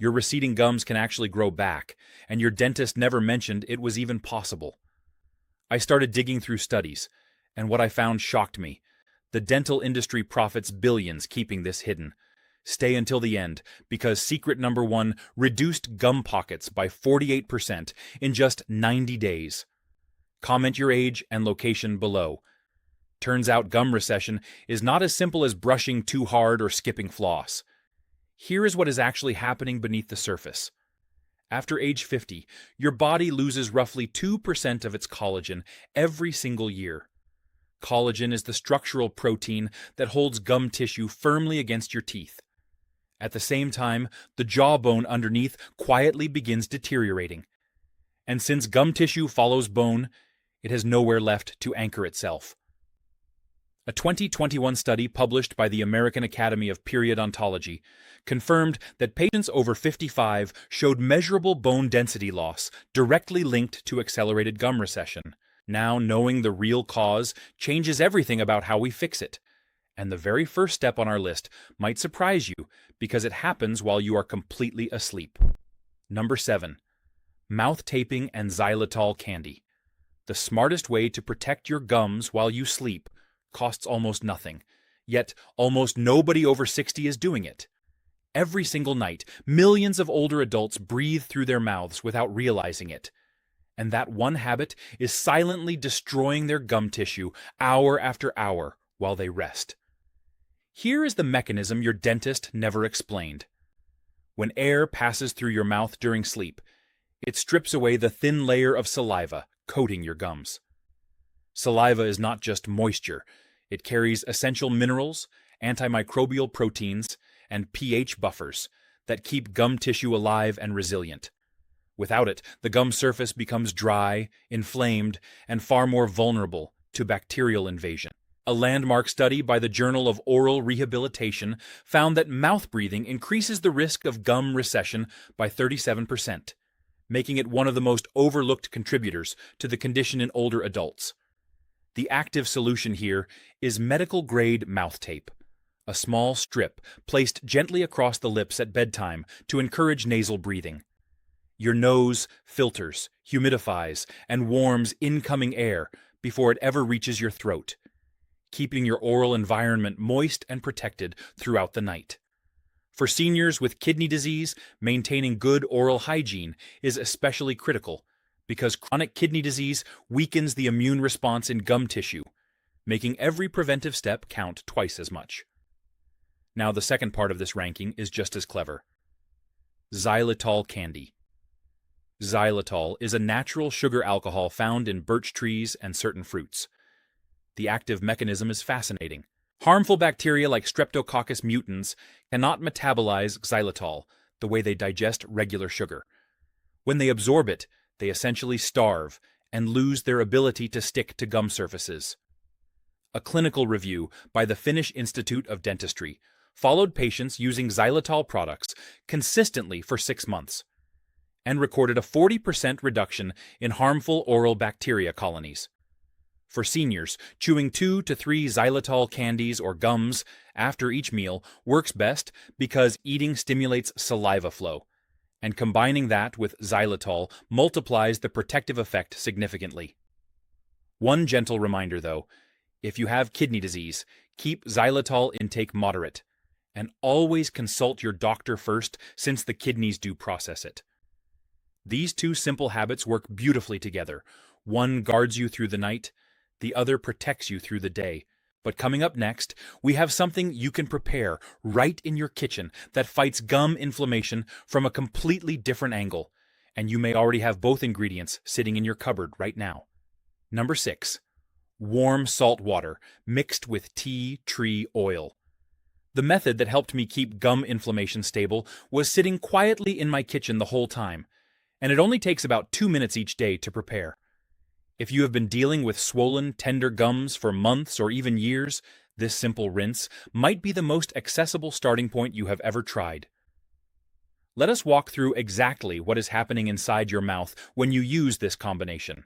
Your receding gums can actually grow back, and your dentist never mentioned it was even possible. I started digging through studies, and what I found shocked me. The dental industry profits billions keeping this hidden. Stay until the end, because secret number one reduced gum pockets by 48% in just 90 days. Comment your age and location below. Turns out gum recession is not as simple as brushing too hard or skipping floss. Here is what is actually happening beneath the surface. After age 50, your body loses roughly 2% of its collagen every single year. Collagen is the structural protein that holds gum tissue firmly against your teeth. At the same time, the jawbone underneath quietly begins deteriorating. And since gum tissue follows bone, it has nowhere left to anchor itself. A 2021 study published by the American Academy of Periodontology confirmed that patients over 55 showed measurable bone density loss directly linked to accelerated gum recession. Now, knowing the real cause changes everything about how we fix it. And the very first step on our list might surprise you because it happens while you are completely asleep. Number 7. Mouth Taping and Xylitol Candy. The smartest way to protect your gums while you sleep costs almost nothing, yet almost nobody over 60 is doing it. Every single night, millions of older adults breathe through their mouths without realizing it. And that one habit is silently destroying their gum tissue hour after hour while they rest. Here is the mechanism your dentist never explained. When air passes through your mouth during sleep, it strips away the thin layer of saliva coating your gums. Saliva is not just moisture. It carries essential minerals, antimicrobial proteins, and pH buffers that keep gum tissue alive and resilient. Without it, the gum surface becomes dry, inflamed, and far more vulnerable to bacterial invasion. A landmark study by the Journal of Oral Rehabilitation found that mouth breathing increases the risk of gum recession by 37%, making it one of the most overlooked contributors to the condition in older adults. The active solution here is medical-grade mouth tape, a small strip placed gently across the lips at bedtime to encourage nasal breathing. Your nose filters, humidifies, and warms incoming air before it ever reaches your throat, keeping your oral environment moist and protected throughout the night. For seniors with kidney disease, maintaining good oral hygiene is especially critical because chronic kidney disease weakens the immune response in gum tissue, making every preventive step count twice as much. Now, the second part of this ranking is just as clever. Xylitol candy. Xylitol is a natural sugar alcohol found in birch trees and certain fruits. The active mechanism is fascinating. Harmful bacteria like Streptococcus mutans cannot metabolize xylitol the way they digest regular sugar. When they absorb it, they essentially starve and lose their ability to stick to gum surfaces. A clinical review by the Finnish Institute of Dentistry followed patients using xylitol products consistently for 6 months and recorded a 40% reduction in harmful oral bacteria colonies. For seniors, chewing 2 to 3 xylitol candies or gums after each meal works best because eating stimulates saliva flow, and combining that with xylitol multiplies the protective effect significantly. One gentle reminder though, if you have kidney disease, keep xylitol intake moderate, and always consult your doctor first since the kidneys do process it. These two simple habits work beautifully together. One guards you through the night, the other protects you through the day. But coming up next, we have something you can prepare right in your kitchen that fights gum inflammation from a completely different angle, and you may already have both ingredients sitting in your cupboard right now. Number 6. Warm salt water mixed with tea tree oil. The method that helped me keep gum inflammation stable was sitting quietly in my kitchen the whole time, and it only takes about 2 minutes each day to prepare. If you have been dealing with swollen, tender gums for months or even years, this simple rinse might be the most accessible starting point you have ever tried. Let us walk through exactly what is happening inside your mouth when you use this combination.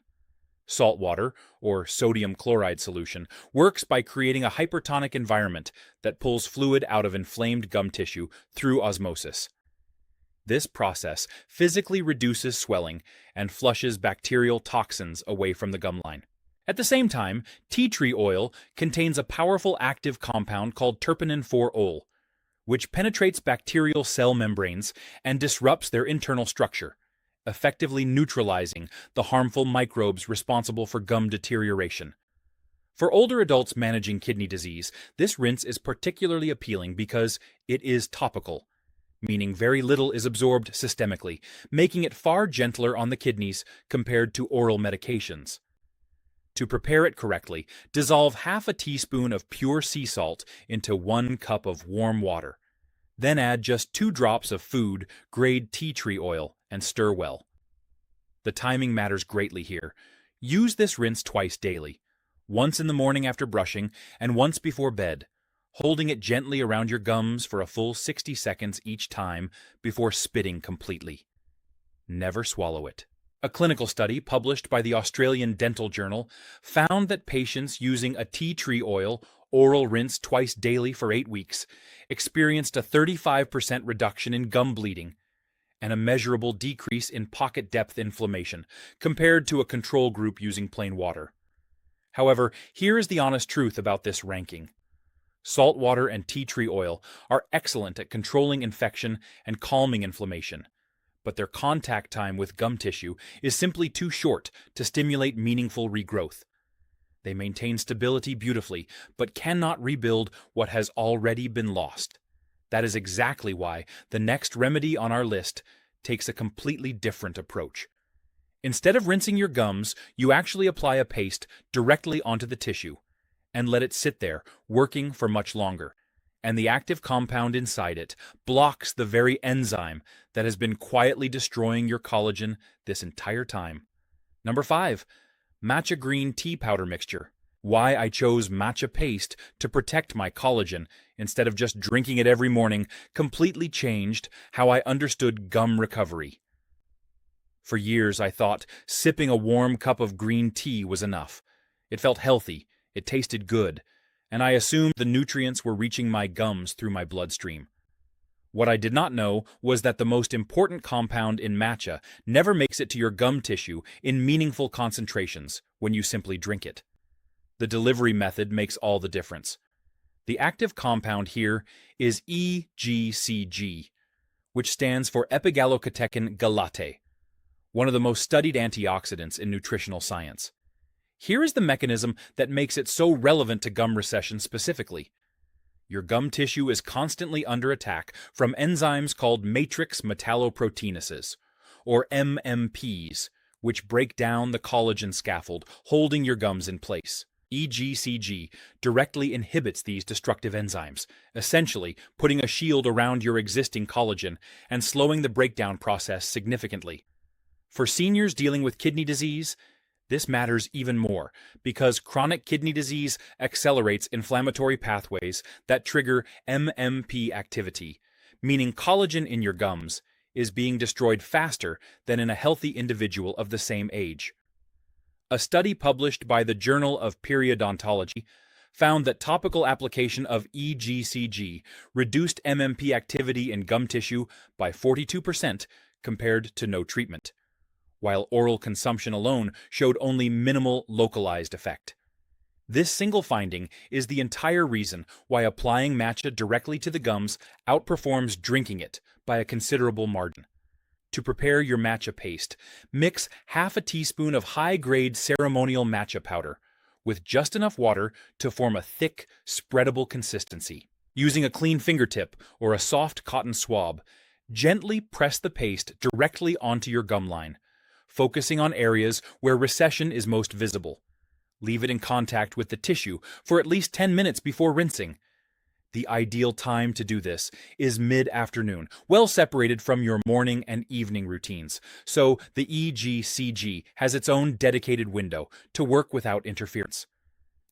Salt water, or sodium chloride solution, works by creating a hypertonic environment that pulls fluid out of inflamed gum tissue through osmosis. This process physically reduces swelling and flushes bacterial toxins away from the gum line. At the same time, tea tree oil contains a powerful active compound called terpenin 4-ol, which penetrates bacterial cell membranes and disrupts their internal structure, effectively neutralizing the harmful microbes responsible for gum deterioration. For older adults managing kidney disease, this rinse is particularly appealing because it is topical, meaning very little is absorbed systemically, making it far gentler on the kidneys compared to oral medications. To prepare it correctly, dissolve half a teaspoon of pure sea salt into 1 cup of warm water. Then add just 2 drops of food-grade tea tree oil and stir well. The timing matters greatly here. Use this rinse twice daily, once in the morning after brushing and once before bed, holding it gently around your gums for a full 60 seconds each time before spitting completely. Never swallow it. A clinical study published by the Australian Dental Journal found that patients using a tea tree oil oral rinse twice daily for 8 weeks experienced a 35% reduction in gum bleeding and a measurable decrease in pocket depth inflammation compared to a control group using plain water. However, here is the honest truth about this ranking. Salt water and tea tree oil are excellent at controlling infection and calming inflammation, but their contact time with gum tissue is simply too short to stimulate meaningful regrowth. They maintain stability beautifully, but cannot rebuild what has already been lost. That is exactly why the next remedy on our list takes a completely different approach. Instead of rinsing your gums, you actually apply a paste directly onto the tissue and let it sit there, working for much longer. And the active compound inside it blocks the very enzyme that has been quietly destroying your collagen this entire time. Number 5. Matcha green tea powder mixture. Why I chose matcha paste to protect my collagen instead of just drinking it every morning completely changed how I understood gum recovery. For years I thought sipping a warm cup of green tea was enough. It felt healthy, it tasted good, and I assumed the nutrients were reaching my gums through my bloodstream. What I did not know was that the most important compound in matcha never makes it to your gum tissue in meaningful concentrations when you simply drink it. The delivery method makes all the difference. The active compound here is EGCG, which stands for epigallocatechin gallate, one of the most studied antioxidants in nutritional science. Here is the mechanism that makes it so relevant to gum recession specifically. Your gum tissue is constantly under attack from enzymes called matrix metalloproteinases, or MMPs, which break down the collagen scaffold, holding your gums in place. EGCG directly inhibits these destructive enzymes, essentially putting a shield around your existing collagen and slowing the breakdown process significantly. For seniors dealing with kidney disease, this matters even more because chronic kidney disease accelerates inflammatory pathways that trigger MMP activity, meaning collagen in your gums is being destroyed faster than in a healthy individual of the same age. A study published by the Journal of Periodontology found that topical application of EGCG reduced MMP activity in gum tissue by 42% compared to no treatment, while oral consumption alone showed only minimal localized effect. This single finding is the entire reason why applying matcha directly to the gums outperforms drinking it by a considerable margin. To prepare your matcha paste, mix half a teaspoon of high-grade ceremonial matcha powder with just enough water to form a thick, spreadable consistency. Using a clean fingertip or a soft cotton swab, gently press the paste directly onto your gum line, focusing on areas where recession is most visible. Leave it in contact with the tissue for at least 10 minutes before rinsing. The ideal time to do this is mid-afternoon, well separated from your morning and evening routines, so the EGCG has its own dedicated window to work without interference.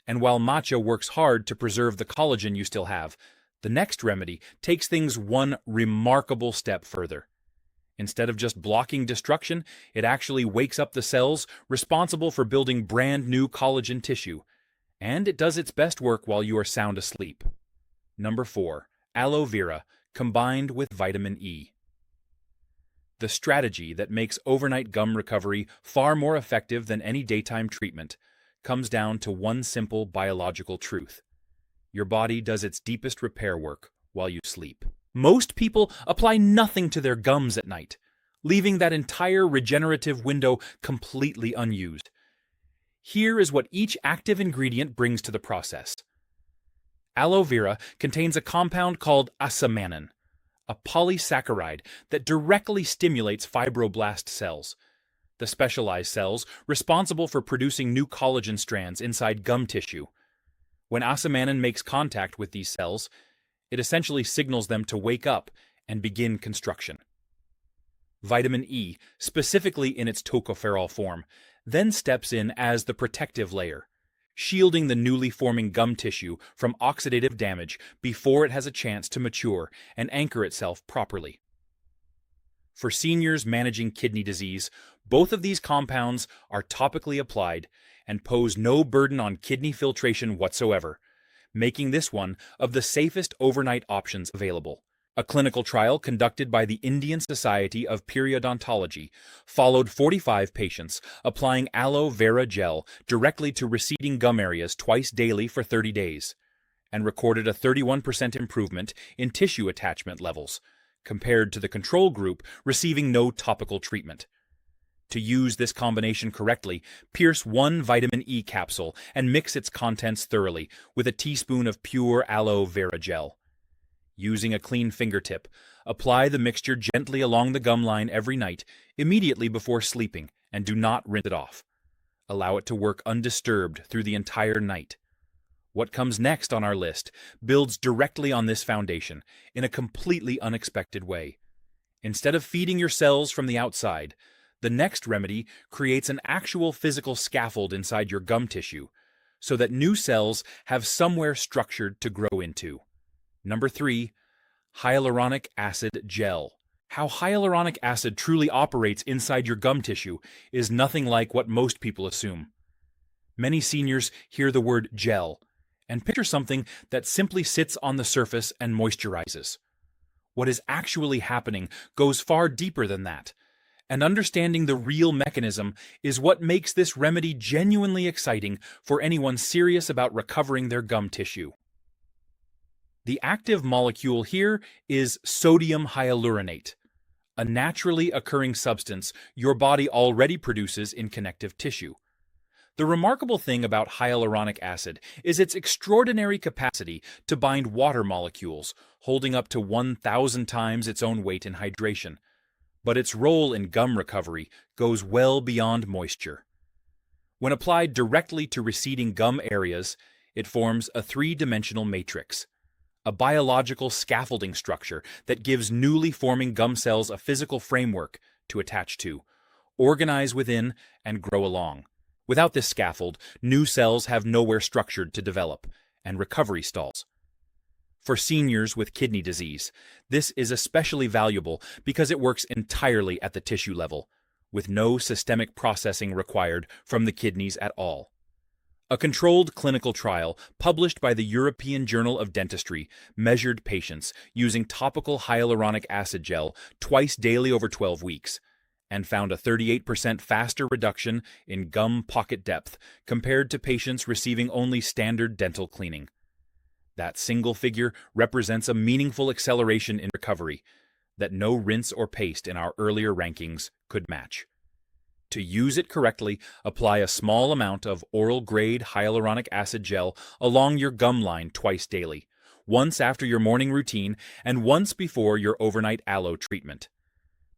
And while matcha works hard to preserve the collagen you still have, the next remedy takes things one remarkable step further. Instead of just blocking destruction, it actually wakes up the cells responsible for building brand new collagen tissue, and it does its best work while you are sound asleep. Number 4. Aloe vera combined with vitamin E. The strategy that makes overnight gum recovery far more effective than any daytime treatment comes down to one simple biological truth. Your body does its deepest repair work while you sleep. Most people apply nothing to their gums at night, leaving that entire regenerative window completely unused. Here is what each active ingredient brings to the process. Aloe vera contains a compound called asamanin, a polysaccharide that directly stimulates fibroblast cells, the specialized cells responsible for producing new collagen strands inside gum tissue. When asamanin makes contact with these cells, it essentially signals them to wake up and begin construction. Vitamin E, specifically in its tocopherol form, then steps in as the protective layer, shielding the newly forming gum tissue from oxidative damage before it has a chance to mature and anchor itself properly. For seniors managing kidney disease, both of these compounds are topically applied and pose no burden on kidney filtration whatsoever, making this one of the safest overnight options available. A clinical trial conducted by the Indian Society of Periodontology followed 45 patients applying aloe vera gel directly to receding gum areas twice daily for 30 days, and recorded a 31% improvement in tissue attachment levels, compared to the control group receiving no topical treatment. To use this combination correctly, pierce one vitamin E capsule and mix its contents thoroughly with a teaspoon of pure aloe vera gel. Using a clean fingertip, apply the mixture gently along the gum line every night, immediately before sleeping, and do not rinse it off. Allow it to work undisturbed through the entire night. What comes next on our list builds directly on this foundation in a completely unexpected way. Instead of feeding your cells from the outside, the next remedy creates an actual physical scaffold inside your gum tissue, so that new cells have somewhere structured to grow into. Number 3, hyaluronic acid gel. How hyaluronic acid truly operates inside your gum tissue is nothing like what most people assume. Many seniors hear the word gel and picture something that simply sits on the surface and moisturizes. What is actually happening goes far deeper than that, and understanding the real mechanism is what makes this remedy genuinely exciting for anyone serious about recovering their gum tissue. The active molecule here is sodium hyaluronate, a naturally occurring substance your body already produces in connective tissue. The remarkable thing about hyaluronic acid is its extraordinary capacity to bind water molecules, holding up to 1,000 times its own weight in hydration. But its role in gum recovery goes well beyond moisture. When applied directly to receding gum areas, it forms a three-dimensional matrix, a biological scaffolding structure that gives newly forming gum cells a physical framework to attach to, organize within, and grow along. Without this scaffold, new cells have nowhere structured to develop, and recovery stalls. For seniors with kidney disease, this is especially valuable because it works entirely at the tissue level, with no systemic processing required from the kidneys at all. A controlled clinical trial published by the European Journal of Dentistry measured patients using topical hyaluronic acid gel twice daily over 12 weeks and found a 38% faster reduction in gum pocket depth compared to patients receiving only standard dental cleaning. That single figure represents a meaningful acceleration in recovery that no rinse or paste in our earlier rankings could match. To use it correctly, apply a small amount of oral-grade hyaluronic acid gel along your gum line twice daily, once after your morning routine and once before your overnight aloe treatment.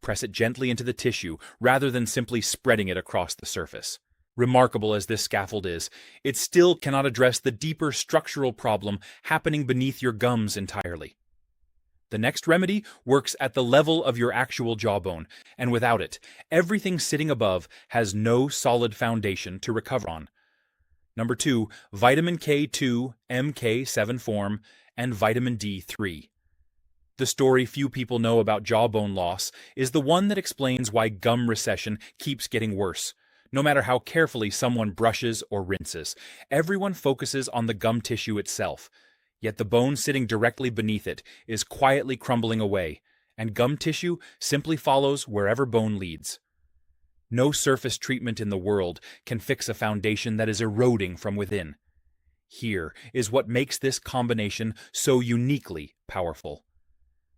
Press it gently into the tissue rather than simply spreading it across the surface. Remarkable as this scaffold is, it still cannot address the deeper structural problem happening beneath your gums entirely. The next remedy works at the level of your actual jawbone, and without it, everything sitting above has no solid foundation to recover on. Number 2, vitamin K2, MK7 form, and vitamin D3. The story few people know about jawbone loss is the one that explains why gum recession keeps getting worse. No matter how carefully someone brushes or rinses, everyone focuses on the gum tissue itself. Yet the bone sitting directly beneath it is quietly crumbling away, and gum tissue simply follows wherever bone leads. No surface treatment in the world can fix a foundation that is eroding from within. Here is what makes this combination so uniquely powerful.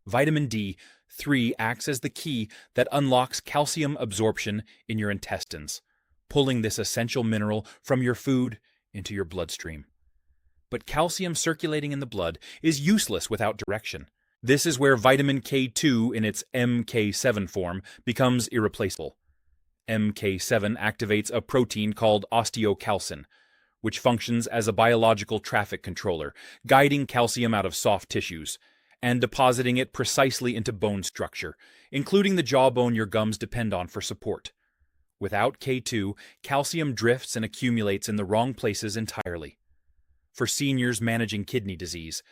Vitamin D3 acts as the key that unlocks calcium absorption in your intestines, pulling this essential mineral from your food into your bloodstream. But calcium circulating in the blood is useless without direction. This is where vitamin K2 in its MK7 form becomes irreplaceable. MK7 activates a protein called osteocalcin, which functions as a biological traffic controller, guiding calcium out of soft tissues and depositing it precisely into bone structure, including the jawbone your gums depend on for support. Without K2, calcium drifts and accumulates in the wrong places entirely. For seniors managing kidney disease,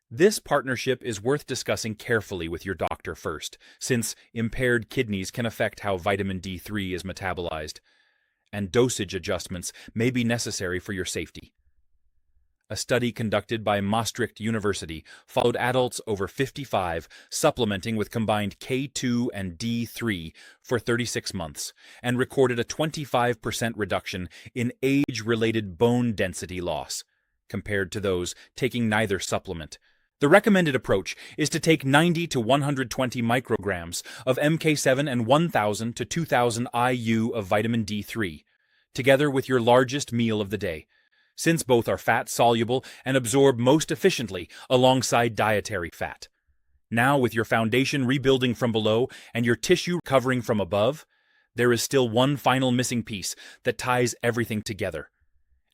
this partnership is worth discussing carefully with your doctor first, since impaired kidneys can affect how vitamin D3 is metabolized, and dosage adjustments may be necessary for your safety. A study conducted by Maastricht University followed adults over 55 supplementing with combined K2 and D3 for 36 months and recorded a 25% reduction in age-related bone density loss compared to those taking neither supplement. The recommended approach is to take 90 to 120 micrograms of MK7 and 1,000 to 2,000 IU of vitamin D3, together with your largest meal of the day, since both are fat-soluble and absorb most efficiently alongside dietary fat. Now, with your foundation rebuilding from below and your tissue recovering from above, there is still one final missing piece that ties everything together.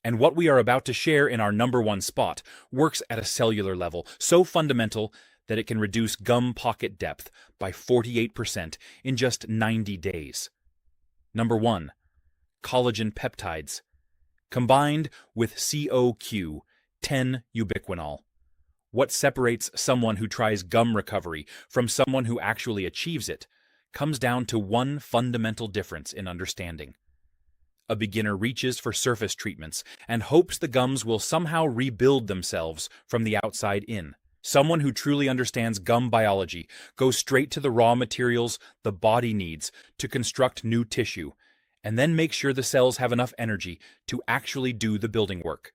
And what we are about to share in our number one spot works at a cellular level so fundamental that it can reduce gum pocket depth by 48% in just 90 days. Number 1. Collagen Peptides, combined with CoQ10 ubiquinol. What separates someone who tries gum recovery from someone who actually achieves it comes down to one fundamental difference in understanding. A beginner reaches for surface treatments and hopes the gums will somehow rebuild themselves from the outside in. Someone who truly understands gum biology goes straight to the raw materials the body needs to construct new tissue, and then make sure the cells have enough energy to actually do the building work.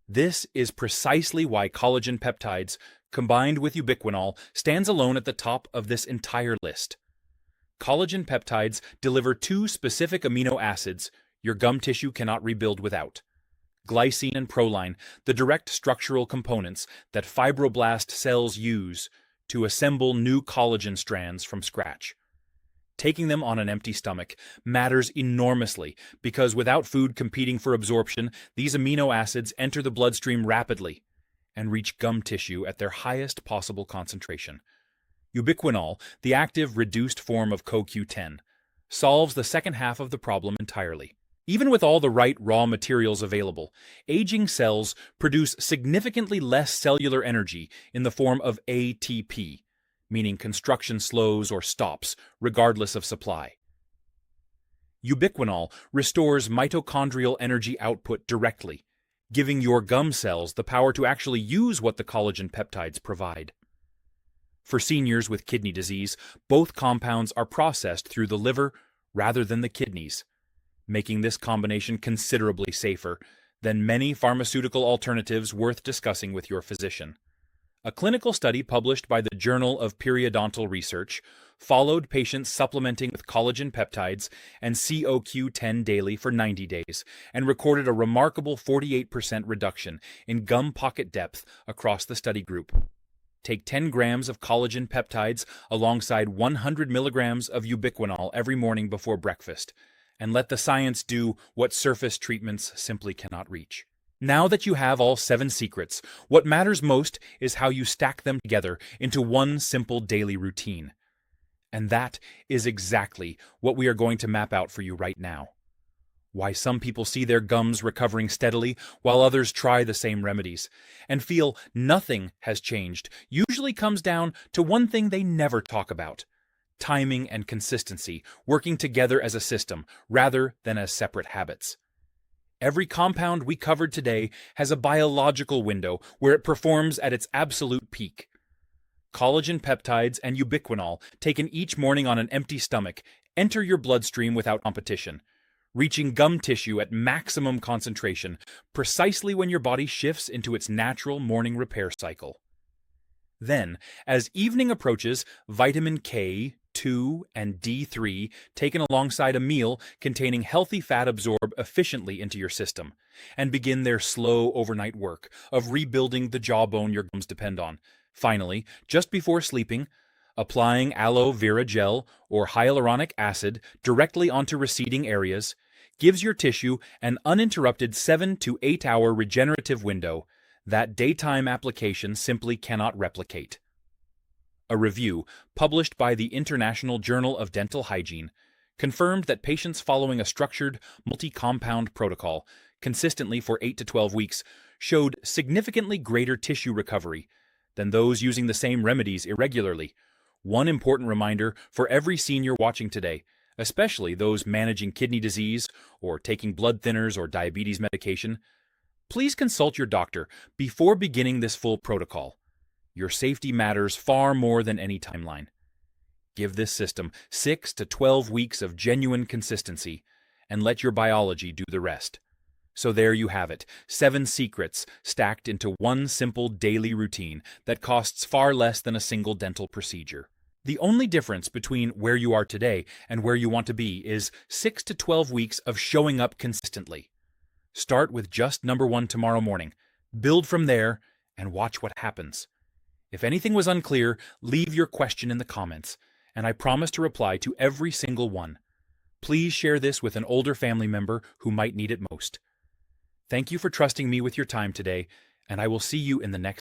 This is precisely why collagen peptides, combined with ubiquinol, stands alone at the top of this entire list. Collagen peptides deliver two specific amino acids your gum tissue cannot rebuild without: glycine and proline, the direct structural components that fibroblast cells use to assemble new collagen strands from scratch. Taking them on an empty stomach matters enormously because without food competing for absorption, these amino acids enter the bloodstream rapidly and reach gum tissue at their highest possible concentration. Ubiquinol, the active reduced form of CoQ10, solves the second half of the problem entirely. Even with all the right raw materials available, aging cells produce significantly less cellular energy in the form of ATP, meaning construction slows or stops regardless of supply. Ubiquinol restores mitochondrial energy output directly, giving your gum cells the power to actually use what the collagen peptides provide. For seniors with kidney disease, both compounds are processed through the liver rather than the kidneys, making this combination considerably safer than many pharmaceutical alternatives worth discussing with your physician. A clinical study published by the Journal of Periodontal Research followed patients supplementing with collagen peptides and CoQ10 daily for 90 days and recorded a remarkable 48% reduction in gum pocket depth across the study group. Take 10 grams of collagen peptides alongside 100 milligrams of ubiquinol every morning before breakfast, and let the science do what surface treatments simply cannot reach. Now that you have all 7 secrets, what matters most is how you stack them together into one simple daily routine. And that is exactly what we are going to map out for you right now. Why some people see their gums recovering steadily while others try the same remedies and feel nothing has changed usually comes down to one thing they never talk about: timing and consistency working together as a system rather than as separate habits. Every compound we covered today has a biological window where it performs at its absolute peak. Collagen peptides and ubiquinol, taken each morning on an empty stomach, enter your bloodstream without competition, reaching gum tissue at maximum concentration, precisely when your body shifts into its natural morning repair cycle. Then, as evening approaches, vitamin K, 2, and D3, taken alongside a meal containing healthy fat, absorb efficiently into your system and begin their slow overnight work of rebuilding the jawbone your gums depend on. Finally, just before sleeping, applying Aloe Vera gel or hyaluronic acid directly onto receding areas gives your tissue an uninterrupted 7 to 8 hour regenerative window that daytime application simply cannot replicate. A review published by the International Journal of Dental Hygiene confirmed that patients following a structured, multi-compound protocol consistently for 8 to 12 weeks showed significantly greater tissue recovery than those using the same remedies irregularly. One important reminder for every senior watching today, especially those managing kidney disease or taking blood thinners or diabetes medication: please consult your doctor before beginning this full protocol. Your safety matters far more than any timeline. Give this system 6 to 12 weeks of genuine consistency and let your biology do the rest. So there you have it, 7 secrets stacked into one simple daily routine that costs far less than a single dental procedure. The only difference between where you are today and where you want to be is 6 to 12 weeks of showing up consistently. Start with just number 1 tomorrow morning, build from there, and watch what happens. If anything was unclear, leave your question in the comments, and I promise to reply to every single one. Please share this with an older family member who might need it most. Thank you for trusting me with your time today, and I will see you in the next